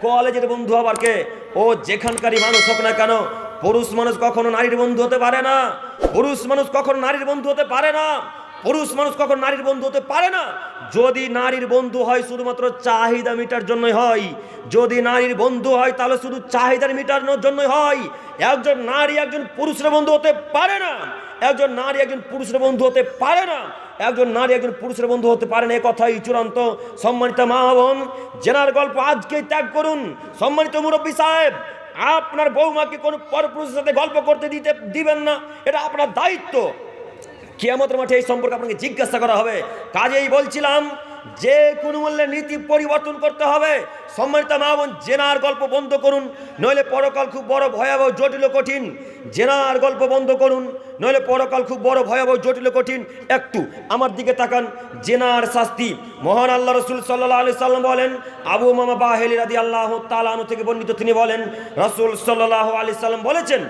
কলেজের বন্ধু আবার কে? ও যেখানকারই মানুষ হোক না কেন, পুরুষ মানুষ কখনো নারীর বন্ধু হতে পারে না। পুরুষ মানুষ কখনো নারীর বন্ধু হতে পারে না। পুরুষ মানুষ কখনো নারীর বন্ধু হতে পারে না। যদি নারীর বন্ধু হয় শুধুমাত্র চাহিদা মিটার জন্যই হয়। যদি নারীর বন্ধু হয় তাহলে শুধু চাহিদার মিটানোর জন্যই হয়। একজন নারী একজন পুরুষের বন্ধু হতে পারে না। একজন নারী একজন পুরুষের বন্ধু হতে পারে না। একজন নারী একজন পুরুষের বন্ধু হতে পারে না, এ কথাই চূড়ান্ত। সম্মানিত মা বোন, জেনার গল্প আজকেই ত্যাগ করুন। সম্মানিত মুরব্বী সাহেব, আপনার বৌমাকে কোনো পরপুরুষের সাথে গল্প করতে দিবেন না, এটা আপনার দায়িত্ব। কিয়ামতের মাঠে এই সম্পর্কে আপনাকে জিজ্ঞাসা করা হবে। কাজেই বলছিলাম যে কোনো মূল্যে নীতি পরিবর্তন করতে হবে। সম্মানিত মা বোন, জেনার গল্প বন্ধ করুন, নইলে পরকাল খুব বড় ভয়াবহ জটিল কঠিন। জেনার গল্প বন্ধ করুন, নইলে পরকাল খুব বড় ভয়াবহ জটিল কঠিন। একটু আমার দিকে তাকান। জেনার শাস্তি মহান আল্লাহ রসুল সাল্লাল্লাহু আলাইহি সাল্লাম বলেন, আবু উমামা বাহিলি রাদিয়াল্লাহু তাআলা আনহু থেকে বর্ণিত, তিনি বলেন রাসূল সাল্লাল্লাহু আলাইহি সাল্লাম বলেছেন,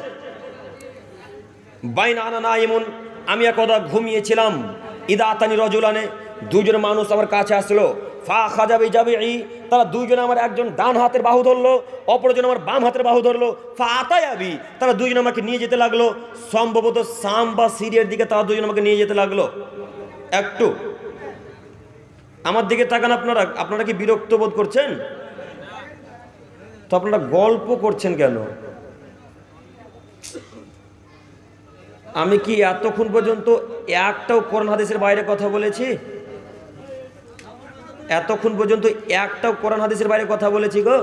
বাইনা আনা নাইমুন, আমি একদা ঘুমিয়েছিলাম, ইদা আতানি রজুলানে, দুইজন মানুষ আমার কাছে আসলো, ফা খাজাবি জাবিই, তারা দুইজন আমার একজন ডান হাতের বাহু ধরলো, অপরজন আমার বাম হাতের বাহু ধরলো, ফা আতায়াবি, তারা দুইজন আমাকে নিয়ে যেতে লাগলো, সম্ভবত শাম বা সিরিয়ার দিকে তারা দুইজন আমাকে নিয়ে যেতে লাগলো। একটু আমার দিকে তাকান। আপনারা কি বিরক্ত বোধ করছেন? তো আপনারা গল্প করছেন কেন? আমি কি এতক্ষণ পর্যন্ত একটাও কোরআন হাদিসের বাইরে কথা বলেছি? এতক্ষণ পর্যন্ত একটাও কোরআন হাদিসের বাইরে কথা বলেছি গো?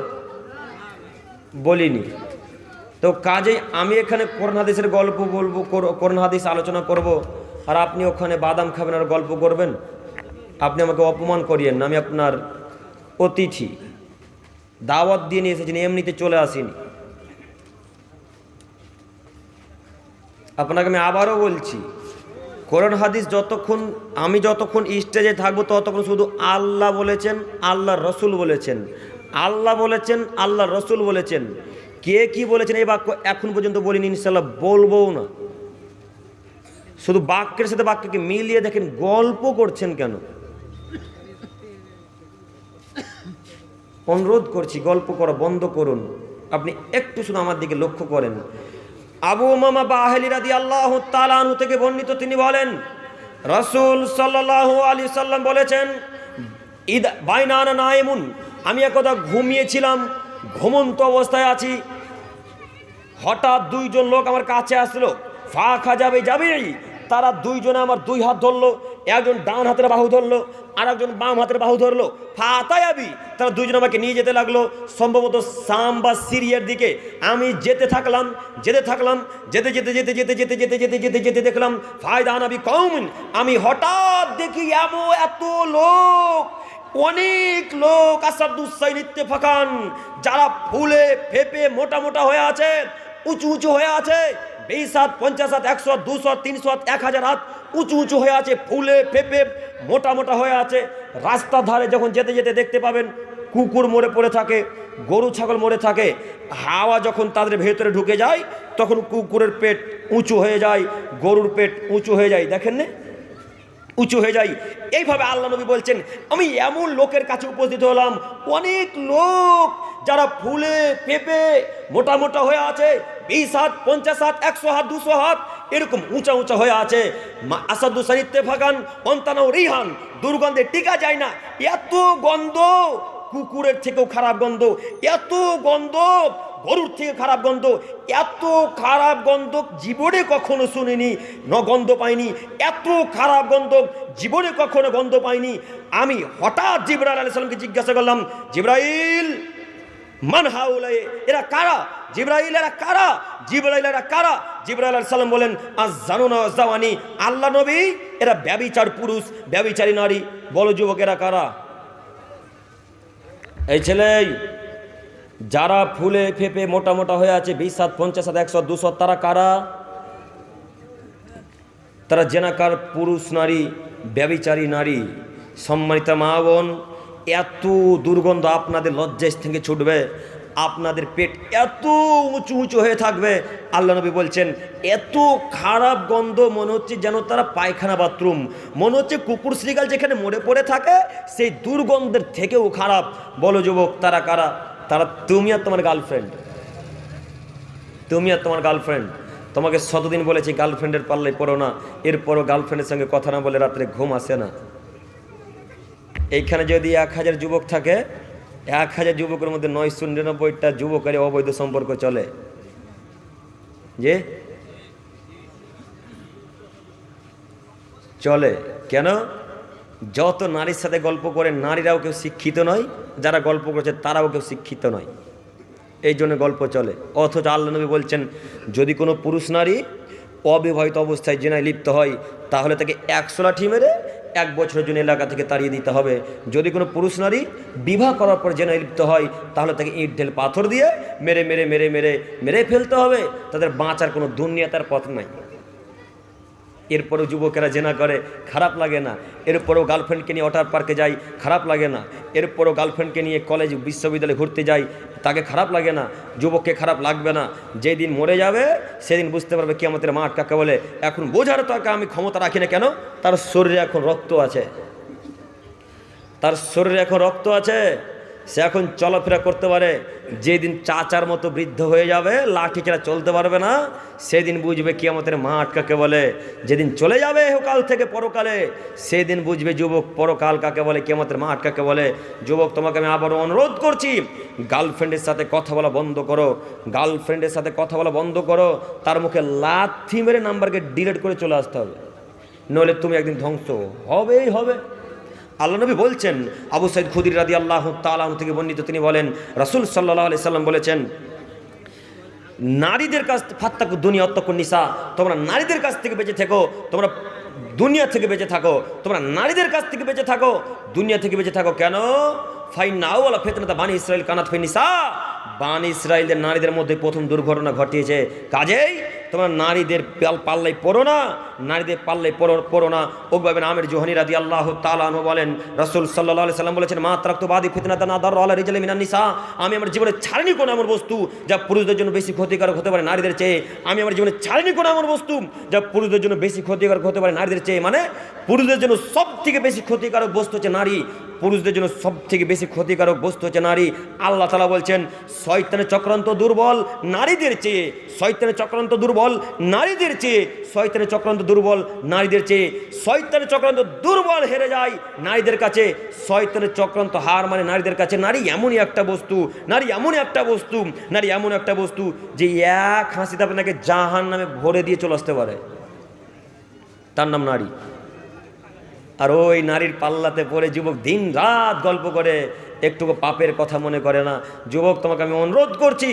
বলিনি। তো কাজেই আমি এখানে কোরআন হাদিসের গল্প বলবো, কোরআন হাদিস আলোচনা করব, আর আপনি ওখানে বাদাম খাবেন আর গল্প করবেন? আপনি আমাকে অপমান করিয়েন না। আমি আপনার অতিথি, দাওয়াত দিয়ে নিয়ে এসেছেন, এমনিতে চলে আসিনি। আপনাকে আমি আবারও বলছি, কোরআন হাদিস আমি যতক্ষণ স্টেজে থাকবো ততক্ষণ শুধু আল্লাহ বলেছেন, আল্লাহর রসুল বলেছেন, আল্লাহ বলেছেন, আল্লাহর রসুল বলেছেন। কে কি বলেছেন এই বাক্য এখন পর্যন্ত বলিনি, ইনশাল্লাহ বলবও না। শুধু বাক্যের সাথে বাক্যকে মিলিয়ে দেখেন, গল্প করছেন কেন? অনুরোধ করছি, গল্প করা বন্ধ করুন। আপনি একটু শুধু আমার দিকে লক্ষ্য করেন। আবু উমামা বাহিলি রাদিয়াল্লাহু তাআলা আনহু থেকে বর্ণিত, তিনি বলেন রাসূল সাল্লাল্লাহু আলাইহি সাল্লাম বলেছেন, বাইনা আনা নাইমুন, আমি একদা ঘুমিয়েছিলাম, ঘুমন্ত অবস্থায় আছি, হঠাৎ দুইজন লোক আমার কাছে আসলো, ফা খাজাবি জাবিই, তারা দুইজনে আমার দুই হাত ধরলো, একজন ডান হাতের বাহু ধরলো আর একজন বাম হাতের বাহু ধরলো, ফা আতায়াবি, তারা দুইজন আমাকে নিয়ে যেতে লাগলো, সম্ভবত শাম বা সিরিয়ার দিকে। আমি যেতে থাকলাম, যেতে দেখলাম ফায়দা আনাবি কওমিন, আমি হঠাৎ দেখি এত লোক, অনেক লোক, আসাদুসাইন ইত্তেফাকান, যারা ফুলে ফেপে মোটা মোটা হয়ে আছে, উঁচু উঁচু হয়ে আছে, 20 হাত, 50 হাত, 100, 200, 300 হাত, 1000 হাত উঁচু উঁচু হয়ে আছে, ফুলে ফেপে মোটা মোটা হয়ে আছে। রাস্তার ধারে যখন যেতে যেতে দেখতে পাবেন কুকুর মরে পড়ে থাকে, গরু ছাগল মরে থাকে। হাওয়া যখন তাদের ভেতরে ঢুকে যায় তখন কুকুরের পেট উঁচু হয়ে যায়, গরুর পেট উঁচু হয়ে যায়, দেখেন না, উঁচু হয়ে যায়। এইভাবে আল্লাহ নবী বলছেন, আমি এমন লোকের কাছে উপস্থিত হলাম, অনেক লোক যারা ফুলে ফেপে মোটা মোটা হয়ে আছে, 20 হাত, 50 হাত, 100 হাত, 200 হাত এরকম উঁচা উঁচা হয়ে আছে। আসাদুসাইন ইত্তেফাকান অন্তানাও রিহান, দুর্গন্ধে টিকা যায় না, এত গন্ধ, কুকুরের থেকেও খারাপ গন্ধ, এত গন্ধ, গরুর থেকে খারাপ গন্ধ, এত খারাপ গন্ধ জীবনে কখনো শুনিনি, গন্ধ পাইনি, এত খারাপ গন্ধ জীবনে কখনো গন্ধ পাইনি। আমি হঠাৎ জিবরাইল আলাইহিস সালামকে জিজ্ঞাসা করলাম, জিবরাইল মান হাউলাই, এরা কারা? জিবরাইল এরা কারা? জিবরাইল এরা কারা? জিবরাইল আলাইহিস সালাম বলেন, আয-জানুনা ওয়াজ-জাওয়ানি, আল্লাহ নবী এরা ব্যভিচার পুরুষ, ব্যভিচারী নারী। বলো যুবক, এরা কারা? এই ছেলে যারা ফুলে ফেপে মোটা মোটা হয়ে আছে, 20 হাত, 50 হাত, 100, 200, তারা কারা? তারা জেনাকার পুরুষ নারী, ব্যভিচারী নারী। সম্মানিত মা বোন, এত দুর্গন্ধ আপনাদের লজ্জায় থেকে ছুটবে, আপনাদের পেট এত উঁচু উঁচু হয়ে থাকবে। আল্লাহ নবী বলছেন, এত খারাপ গন্ধ, মনে হচ্ছে যেন তারা পায়খানা বাথরুম, মনে হচ্ছে কুকুর শ্রীগাল যেখানে মরে পড়ে থাকে সেই দুর্গন্ধের থেকেও খারাপ। বলো যুবক, তারা কারা? তারা তুমি আর তোমার গার্লফ্রেন্ড, তুমি আর তোমার গার্লফ্রেন্ড। তোমাকে শতদিন বলেছি গার্লফ্রেন্ডের পাল্লায় পড়ো না, এরপরও গার্লফ্রেন্ডের সঙ্গে কথা না বলে রাত্রে ঘুম আসে না। এইখানে যদি 1000 যুবক থাকে, 1000 যুবকের মধ্যে 999টা যুবকের অবৈধ সম্পর্ক চলে। যে চলে কেন? যত নারীর সাথে গল্প করে নারীরাও কেউ শিক্ষিত নয়, যারা গল্প করছে তারাও কেউ শিক্ষিত নয়, এই জন্য গল্প চলে। অথচ আল্লাহ নবী বলছেন যদি কোনো পুরুষ নারী অবিবাহিত অবস্থায় জেনায় লিপ্ত হয় তাহলে তাকে 100 লাঠি মেরে 1 বছরের জন্য এলাকা থেকে তাড়িয়ে দিতে হবে। যদি কোনো পুরুষ নারী বিবাহ করার পর জেনায় লিপ্ত হয় তাহলে তাকে ইট ঢেল পাথর দিয়ে মেরে মেরে মেরে মেরে মেরে ফেলতে হবে। তাদের বাঁচার কোনো দুনিয়াতার পথ নাই। এরপরেও যুবকেরা জেনা করে, খারাপ লাগে না? এরপরেও গার্লফ্রেন্ডকে নিয়ে ওয়াটার পার্কে যায়, খারাপ লাগে না? এরপরেও গার্লফ্রেন্ডকে নিয়ে কলেজ বিশ্ববিদ্যালয়ে ঘুরতে যায়, তাকে খারাপ লাগে না? যুবককে খারাপ লাগবে না? যেদিন মরে যাবে সেদিন বুঝতে পারবে কিয়ামতের মাঠ কাকে বলে। এখন বোঝার তাকে আমি ক্ষমতা রাখি না কেন? তার শরীরে এখন রক্ত আছে, তার শরীরে এখন রক্ত আছে, সে এখন চলাফেরা করতে পারে। যেদিন চাচার মতো বৃদ্ধ হয়ে যাবে, লাঠি ছাড়া চলতে পারবে না, সেদিন বুঝবে কিয়ামতের মাঠ কাকে বলে। যেদিন চলে যাবে কাল থেকে পরকালে, সেদিন বুঝবে যুবক পরকাল কাকে বলে, কিয়ামতের মাঠ কাকে বলে। যুবক, তোমাকে আমি আবারও অনুরোধ করছি, গার্লফ্রেন্ডের সাথে কথা বলা বন্ধ করো, গার্লফ্রেন্ডের সাথে কথা বলা বন্ধ করো। তার মুখে লাথি মেরে নাম্বারকে ডিলিট করে চলে আসতে হবে, নইলে তুমি একদিন ধ্বংস হবেই হবে। আল্লাহ নবী বলছেন, আবু সাইদ খুদরি রাদিয়াল্লাহু তাআলা আনহু থেকে বর্ণিত, তিনি বলেন রাসূল সাল্লাল্লাহু আলাইহি সাল্লাম বলেছেন, নারীদের কাছ ফাত্তাকু দুনিয়া ওয়াত্তাকুন নিসা, তোমরা নারীদের কাছ থেকে বেঁচে থেকো, তোমরা দুনিয়া থেকে বেঁচে থাকো, তোমরা নারীদের কাছ থেকে বেঁচে থাকো, দুনিয়া থেকে বেঁচে থাকো। কেন? ফাইন্না আউয়ালা ফিতনাতা বানি ইসরাঈল কানাত ফিন নিসা, বানি ইসরাঈলের নারীদের মধ্যে প্রথম দুর্ঘটনা ঘটিয়েছে। কাজেই তোমরা নারীদের পাল্লাই পড়ো না, নারীদের পাল্লাই পড়ো না। উকবা ইবনে আমির জুহনী রাদিয়াল্লাহু তাআলা আনহু বলেন, রাসূল সাল্লাল্লাহু আলাইহি সাল্লাম বলেছেন, মা তারাকতু বাদি ফিতনাতান আদাররু আলা রিজালি মিনান নিসা, আমি আমার জীবনে ছাড়িনি কোনো এমন বস্তু যা পুরুষদের জন্য বেশি ক্ষতিকারক হতে পারে নারীদের চেয়ে। আমি আমার জীবনে ছাড়িনি কোনো এমন বস্তু যা পুরুষদের জন্য বেশি ক্ষতিকারক হতে পারে নারীদের চেয়ে। মানে পুরুষদের জন্য সব থেকে বেশি ক্ষতিকারক বস্তু হচ্ছে নারী, পুরুষদের জন্য সব থেকে বেশি ক্ষতিকারক বস্তু হচ্ছে নারী। আল্লাহ তাআলা বলছেন, শয়তানের চক্রান্ত দুর্বল নারীদের চেয়ে, শয়তানের চক্রান্ত দুর্বল নারীদের চেয়ে, শয়তানের চক্রান্ত দুর্বল নারীদের চেয়ে। শয়তানের চক্রান্ত দুর্বল হেরে যায় নারীদের কাছে, শয়তানের চক্রান্ত হার মানে নারীদের কাছে। নারী এমনই একটা বস্তু, নারী এমনই একটা বস্তু, নারী এমন একটা বস্তু যে এক হাসিতে আপনাকে জাহান্নামে ভরে দিয়ে চলে আসতে পারে, তার নাম নারী। আর ওই নারীর পাল্লাতে পড়ে যুবক দিন রাত গল্প করে, একটুকু পাপের কথা মনে করে না। যুবক, তোমাকে আমি অনুরোধ করছি,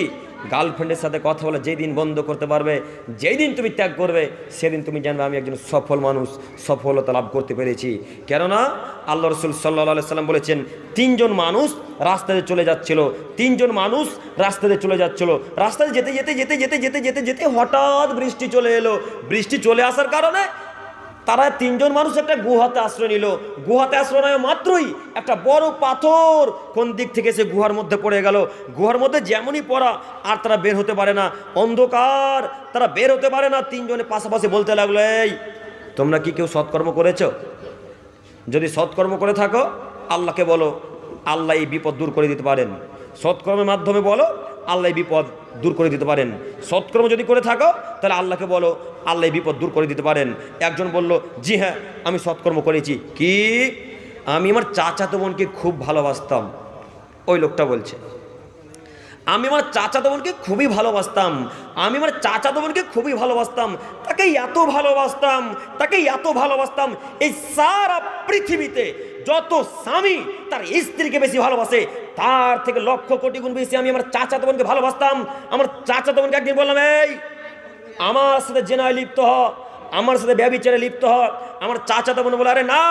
গার্লফ্রেন্ডের সাথে কথা বলা যেই দিন বন্ধ করতে পারবে, যেই দিন তুমি ত্যাগ করবে, সেদিন তুমি জানবে আমি একজন সফল মানুষ, সফলতা লাভ করতে পেরেছি। কেননা আল্লাহ রাসূল সাল্লাল্লাহু আলাইহি সাল্লাম বলেছেন, 3 জন মানুষ রাস্তাতে চলে যাচ্ছিল, 3 জন মানুষ রাস্তাতে চলে যাচ্ছিল, রাস্তায় যেতে যেতে যেতে যেতে যেতে যেতে যেতে হঠাৎ বৃষ্টি চলে এলো। বৃষ্টি চলে আসার কারণে তারা 3 জন মানুষ একটা গুহাতে আশ্রয় নিল। গুহাতে আশ্রয় নেওয়া মাত্রই একটা বড় পাথর কোন দিক থেকে সে গুহার মধ্যে পড়ে গেল। গুহার মধ্যে যেমনই পড়া, আর তারা বের হতে পারে না, অন্ধকার, তারা বের হতে পারে না। 3 জনে পাশাপাশি বলতে লাগলো, এই তোমরা কি কেউ সৎকর্ম করেছ? যদি সৎকর্ম করে থাকো আল্লাহকে বলো, আল্লাহ এই বিপদ দূর করে দিতে পারেন। সৎকর্মের মাধ্যমে বলো, আল্লাহ বিপদ দূর করে দিতে পারেন। সৎকর্ম যদি করে থাকো তাহলে আল্লাহকে বলো, আল্লাহ বিপদ দূর করে দিতে পারেন। একজন বলল, জি হ্যাঁ আমি সৎকর্ম করেছি। কি? আমি আমার চাচাতো বোনকে খুব ভালোবাসতাম। ওই লোকটা বলছে, আমি আমার চাচাতো বোনকে খুবই ভালোবাসতাম, আমি আমার চাচাতো বোনকে খুবই ভালোবাসতাম, তাকে এত ভালোবাসতাম, তাকে এত ভালোবাসতাম, এই সারা পৃথিবীতে যত স্বামী তার স্ত্রীকে বেশি ভালোবাসে তার থেকে লক্ষ কোটি গুণ বেশি আমি আমার চাচাতো বোনকে ভালোবাসতাম। আমার চাচাতো বোনকে একদিন বললাম, এই আমার সাথে জেনায় লিপ্ত হ, আমার সাথে ব্যভিচারে লিপ্ত হ। আমার চাচাতো বোন বলে, আরে না,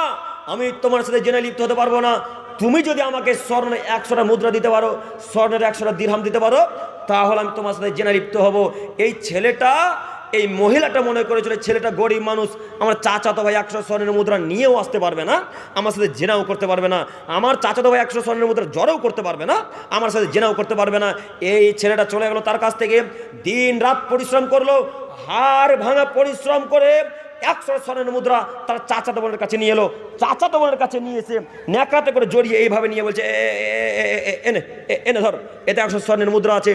আমি তোমার সাথে জেনায় লিপ্ত হতে পারবো না। তুমি যদি আমাকে স্বর্ণের 100টা মুদ্রা দিতে পারো, স্বর্ণের 100টা দিরহাম দিতে পারো, তাহলে আমি তোমার সাথে জেনায় লিপ্ত হব। এই ছেলেটা, এই মহিলাটা মনে করেছিল ছেলেটা গরিব মানুষ, আমার চাচাতো ভাই 100 স্বর্ণের মুদ্রা নিয়েও আসতে পারবে না, আমার সাথে জেনাও করতে পারবে না। আমার চাচাতো ভাই 100 স্বর্ণের মুদ্রা জড়ও করতে পারবে না, আমার সাথে জেনাও করতে পারবে না। এই ছেলেটা চলে গেল তার কাছ থেকে, দিন রাত পরিশ্রম করলো, হাড় ভাঙা পরিশ্রম করে 100 স্বর্ণের মুদ্রা তার চাচাতো বোনের কাছে নিয়ে এলো। চাচাতো বোনের কাছে নিয়ে এসে ন্যাকাতে করে জড়িয়ে এইভাবে নিয়ে বলছে, এনে এনে ধর, এতে 100 স্বর্ণের মুদ্রা আছে,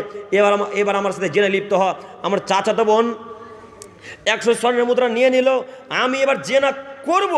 এবার আমার সাথে জেনে লিপ্ত হ। আমার চাচাতো বোন 100 স্বর্ণের মুদ্রা নিয়ে নিল। আমি এবার জেনা করব,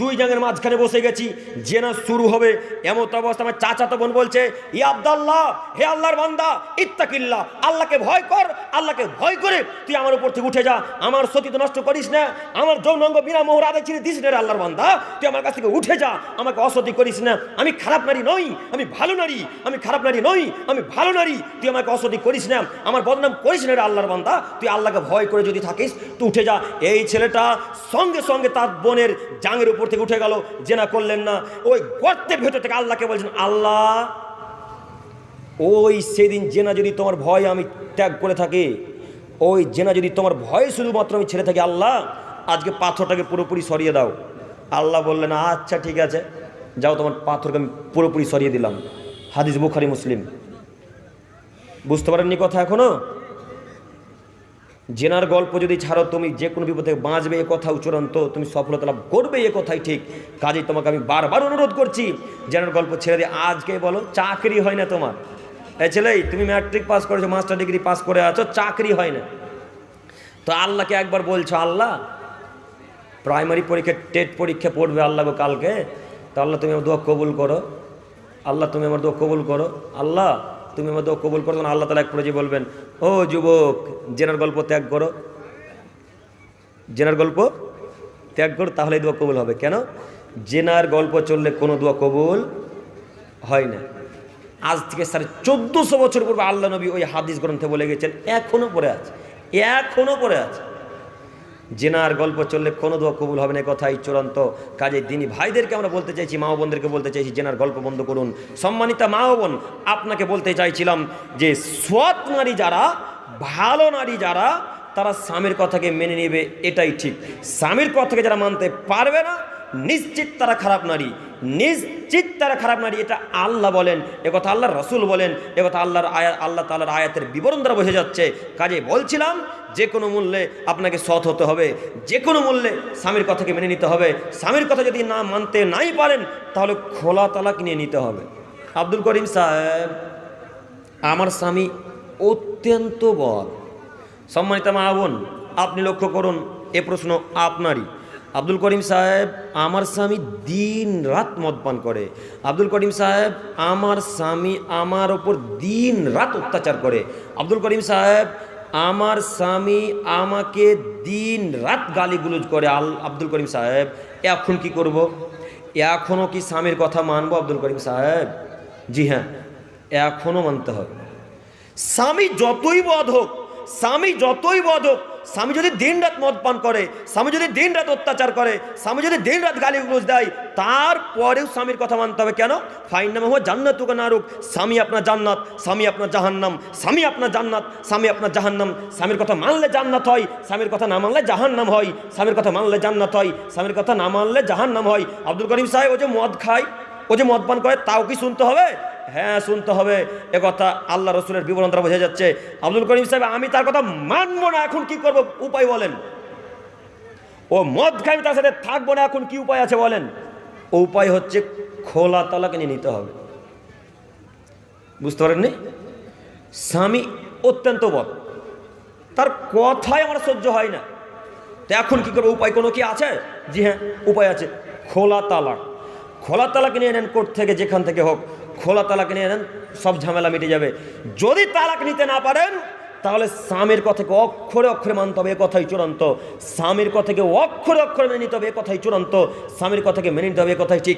দুই জাঙ্গের মাঝখানে বসে গেছি, জেনা শুরু হবে। এমন অবস্থা আমার চাচাতো বোন বলছে, ইয়া আব্দুল্লাহ, হে আল্লাহর বান্দা, ইত্তাকিল্লাহ, আল্লাহকে ভয় কর, আল্লাহকে ভয় করে তুই আমার উপর থেকে উঠে যা, আমার সতীত্ব নষ্ট করিস না, আমার যৌনাঙ্গ বিনা মোহর আদায় ছিঁড়ে দিস না রে আল্লাহর বান্দা, তুই আমার কাছ থেকে উঠে যা, আমাকে অসতী করিস না, আমি খারাপ নারী নই, আমি ভালো নারী, আমি খারাপ নারী নই, আমি ভালো নারী, তুই আমাকে অসতী করিস না, আমার বদনাম করিস না রে আল্লাহর বান্দা, তুই আল্লাহকে ভয় করে যদি থাকিস তুই উঠে যা। এই ছেলেটা সঙ্গে সঙ্গে তার বোনের জাঙ্গের উপর থেকে উঠে গেল, জেনা করলেন না। ওই গর্তের ভেতর থেকে আল্লাহকে বলছেন, আল্লাহ, ওই সেদিন জেনা যদি তোমার ভয় আমি ত্যাগ করে থাকি, ওই জেনা যদি তোমার ভয় শুধুমাত্র আমি ছেড়ে থাকি, আল্লাহ আজকে পাথরটাকে পুরোপুরি সরিয়ে দাও। আল্লাহ বললেন, আচ্ছা ঠিক আছে, যাও, তোমার পাথরকে আমি পুরোপুরি সরিয়ে দিলাম। হাদিস বুখারী মুসলিম। বুঝতে পারেননি কথা এখনো? জেনার গল্প যদি ছাড়ো তুমি যে কোনো বিপদ থেকে বাঁচবে, এ কথাও চূড়ান্ত, তুমি সফলতা লাভ করবে, এ কথাই ঠিক। কাজেই তোমাকে আমি বারবার অনুরোধ করছি, জেনার গল্প ছেড়ে দিয়ে আজকে বলো চাকরি হয় না তোমার। এই ছেলে, তুমি ম্যাট্রিক পাস করেছো, মাস্টার ডিগ্রি পাস করে আছো, চাকরি হয় না, তো আল্লাহকে একবার বলছো, আল্লাহ প্রাইমারি পরীক্ষা টেট পরীক্ষা পড়বে আল্লাহ গো কালকে, তো আল্লাহ তুমি আমার দোয়া কবুল করো, আল্লাহ তুমি আমার দোয়া কবুল করো, আল্লাহ তুমি আমার দোয়া কবুল করো। আল্লাহ তাআলা এক পর্যায়ে বলবেন, ও যুবক, জেনার গল্প ত্যাগ করো, জেনার গল্প ত্যাগ করো, তাহলে দোয়া কবুল হবে। কেন? জেনার গল্প চললে কোনো দোয়া কবুল হয় না। আজ থেকে 1450 বছর পূর্বে আল্লাহ নবী ওই হাদিস গ্রন্থে বলে গেছেন, এখনো পড়ে আছে, এখনো পড়ে আছে। জেনার গল্প চললে কোনো দোয়া কবুল হবে না, কথাই চূড়ান্ত। কাজে দিনী ভাইদেরকে আমরা বলতে চাইছি, মা ও বোনদেরকে বলতে চাইছি, জেনার গল্প বন্ধ করুন। সম্মানিতা মা ও বোন, আপনাকে বলতে চাইছিলাম যে সৎ নারী যারা, ভালো নারী যারা, তারা স্বামীর কথাকে মেনে নেবে, এটাই ঠিক। স্বামীর কথাকে যারা মানতে পারবে না, নিশ্চিত তারা খারাপ নারী, নিশ্চিত তারা খারাপ নারী। এটা আল্লাহ বলেন, একথা আল্লাহর রাসূল বলেন, একথা আল্লাহ তাআলার আয়াতের বিবরণ দ্বারা বোঝা যাচ্ছে। কাজে বলছিলাম, যে কোনো মূল্যে আপনাকে সৎ হতে হবে, যে কোনো মূল্যে স্বামীর কথাকে মেনে নিতে হবে। স্বামীর কথা যদি না মানতে নাই পারেন, তাহলে খোলা তালাক নিয়ে নিতে হবে। আব্দুল করিম সাহেব, আমার স্বামী অত্যন্ত বদ। সম্মানিত মা বোন, আপনি লক্ষ্য করুন, এ প্রশ্ন আপনারই। আব্দুল করিম সাহেব, আমার স্বামী দিন রাত মদ পান করে। আব্দুল করিম সাহেব, আমার স্বামী আমার ওপর দিন রাত অত্যাচার করে। আব্দুল করিম সাহেব, আমার স্বামী আমাকে দিন রাত গালিগুলোজ করে। আব্দুল করিম সাহেব, এখন কি করব? এখনও কি স্বামীর কথা মানবো আব্দুল করিম সাহেব? জি হ্যাঁ, এখনও মানতে হবে। স্বামী যতই বদ হোক, স্বামী যতই বদ হোক, স্বামী যদি দিন রাত মদ পান করে, স্বামী যদি দিন রাত অত্যাচার করে, স্বামী যদি দিন রাত গালিগুলোজ দেয়, তারপরেও স্বামীর কথা মানতে হবে। কেন? ফাইন্নামা হুয়া জান্নাতুকা নারুক, স্বামী আপনার জান্নাত, স্বামী আপনার জাহান্নাম, স্বামী আপনার জান্নাত, স্বামী আপনার জাহান্নাম। স্বামীর কথা মানলে জান্নাত হয়, স্বামীর কথা না মানলে জাহান্নাম হয়। স্বামীর কথা মানলে জান্নাত হয়, স্বামীর কথা না মানলে জাহান্নাম হয়। আব্দুল করিম সাহেব, ও যে মদ খায়, ও যে মদ পান করে, তাও কি শুনতে হবে? হ্যাঁ, শুনতে হবে। একথা আল্লাহ রসুলের বিবরণ দ্বারা বোঝা যাচ্ছে। আব্দুল করিম সাহেব, আমি তার কথা মানবো না, এখন কি করব? উপায় বলেন। ও মদ খাই, তার সাথে থাকবো না, এখন কি উপায় আছে বলেন? ও উপায় হচ্ছে খোলা তালাক নিয়ে নিতে হবে। বুঝতে পারেননি? স্বামী অত্যন্ত বদ, তার কথাই আমার সহ্য হয় না, তো এখন কি করবো? উপায় কোনো কি আছে? জি হ্যাঁ, উপায় আছে। খোলা তালাক। খোলা তালাক নিয়ে নেন, কোর্ট থেকে যেখান থেকে হোক, খোলা তালাক নিয়ে নেন, সব ঝামেলা মিটে যাবে। যদি তালাক নিতে না পারেন, তাহলে স্বামীর কথাকে অক্ষরে অক্ষরে মানতে হবে, এ কথাই চূড়ান্ত। স্বামীর কথাকে অক্ষরে অক্ষরে মেনে নিতে হবে, এ কথাই চূড়ান্ত। স্বামীর কথাকে মেনে নিতে হবে, এ কথাই ঠিক।